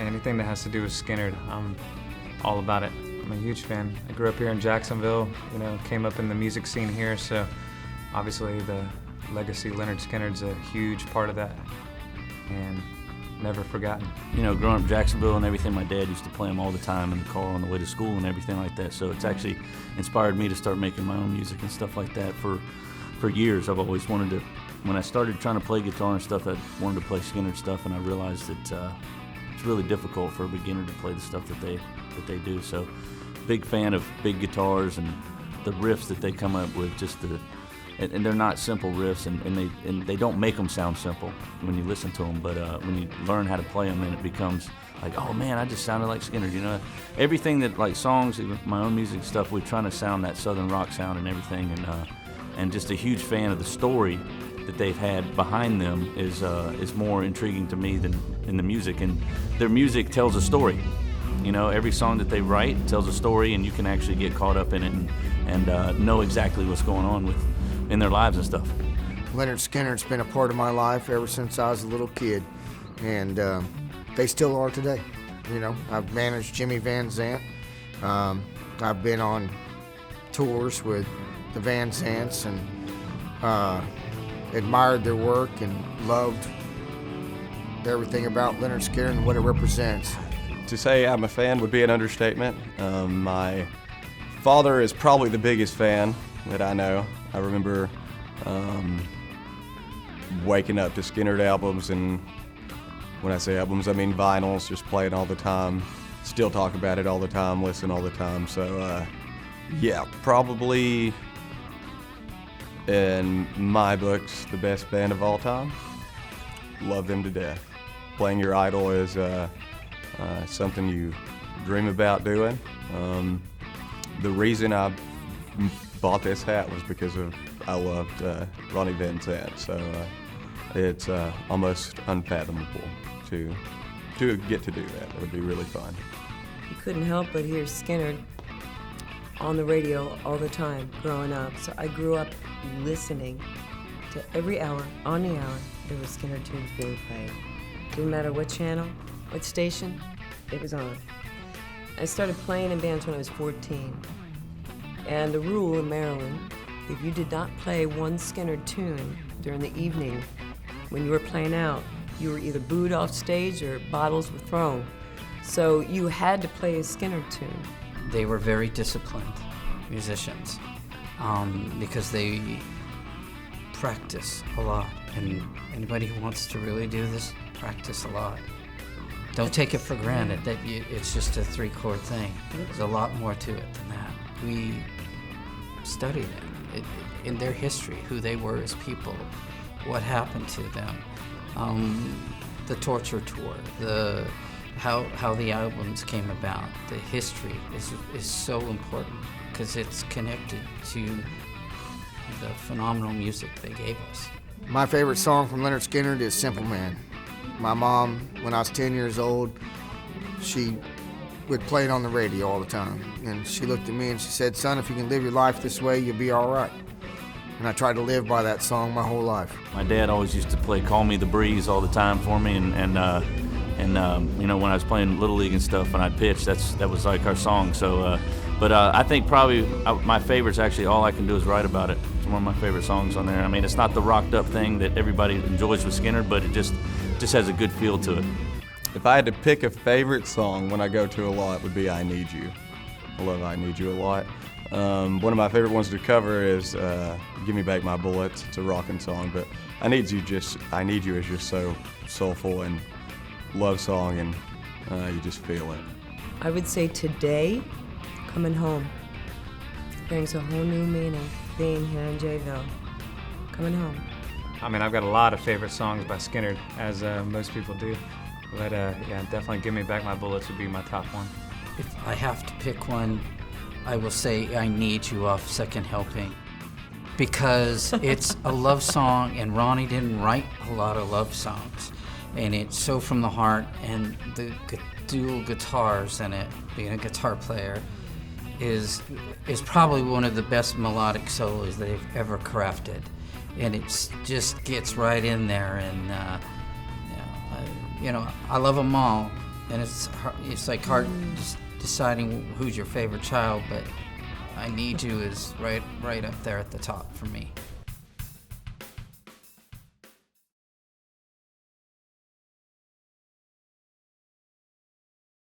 anything that has to do with Skynyrd, I'm all about it. I'm a huge fan. I grew up here in Jacksonville, came up in the music scene here, so obviously the legacy Lynyrd Skynyrd's a huge part of that, and never forgotten. Growing up in Jacksonville and everything, my dad used to play them all the time in the car on the way to school and everything like that, so it's actually inspired me to start making my own music and stuff like that. For years, I've always wanted to, when I started trying to play guitar and stuff, I wanted to play Skynyrd stuff, and I realized that it's really difficult for a beginner to play the stuff that they do. So, big fan of big guitars and the riffs that they come up with. And they're not simple riffs, and they don't make them sound simple when you listen to them. But when you learn how to play them, then it becomes like, oh man, I just sounded like Skynyrd. Everything that, like songs, my own music stuff, we're trying to sound that southern rock sound and everything, and just a huge fan of the story that they've had behind them is more intriguing to me than in the music. And their music tells a story. Every song that they write tells a story, and you can actually get caught up in it and know exactly what's going on in their lives and stuff. Lynyrd Skynyrd's been a part of my life ever since I was a little kid, and they still are today. I've managed Jimmy Van Zant. I've been on tours with the Van Zants and admired their work and loved everything about Lynyrd Skynyrd and what it represents. To say I'm a fan would be an understatement. My father is probably the biggest fan that I know. I remember waking up to Skynyrd albums, and when I say albums, I mean vinyls, just playing all the time, still talk about it all the time, listen all the time. So yeah, probably in my books, the best band of all time. Love them to death. Playing your idol is something you dream about doing. The reason I bought this hat was because I loved Ronnie Van Zant, so it's almost unfathomable to get to do that. It would be really fun. You couldn't help but hear Skynyrd on the radio all the time growing up, so I grew up listening to every hour, on the hour, there was Skynyrd tunes being played. Didn't matter what channel, what station, it was on. I started playing in bands when I was 14. And the rule in Maryland, if you did not play one Skynyrd tune during the evening when you were playing out, you were either booed off stage or bottles were thrown. So you had to play a Skynyrd tune. They were very disciplined musicians because they practice a lot. And anybody who wants to really do this, practice a lot. Don't take it for granted that it's just a 3-chord thing. There's a lot more to it than that. We studied them in their history, who they were as people, what happened to them, the torture tour, how the albums came about. The history is so important because it's connected to the phenomenal music they gave us. My favorite song from Lynyrd Skynyrd is Simple Man. My mom, when I was 10 years old, she would play it on the radio all the time. And she looked at me and she said, "Son, if you can live your life this way, you'll be all right." And I tried to live by that song my whole life. My dad always used to play Call Me the Breeze all the time for me, and when I was playing Little League and stuff and I'd pitch, that was like our song. So, but I think probably my favorite's actually All I Can Do Is Write About It. It's one of my favorite songs on there. I mean, it's not the rocked up thing that everybody enjoys with Skynyrd, but it just has a good feel to it. If I had to pick a favorite song when I go to a lot, it would be I Need You. I love I Need You a lot. One of my favorite ones to cover is Give Me Back My Bullets. It's a rocking song, but I Need You is just so soulful and love song, and you just feel it. I would say today, Coming Home brings a whole new meaning being here in Jayville. Coming Home. I mean, I've got a lot of favorite songs by Skynyrd, as most people do. But yeah, definitely Give Me Back My Bullets would be my top one. If I have to pick one, I will say I Need You off Second Helping, because it's a love song, and Ronnie didn't write a lot of love songs. And it's so from the heart, and the dual guitars in it, being a guitar player, is probably one of the best melodic solos they've ever crafted. And it just gets right in there, and I love them all, and it's like hard just deciding who's your favorite child, but I Need You is right up there at the top for me.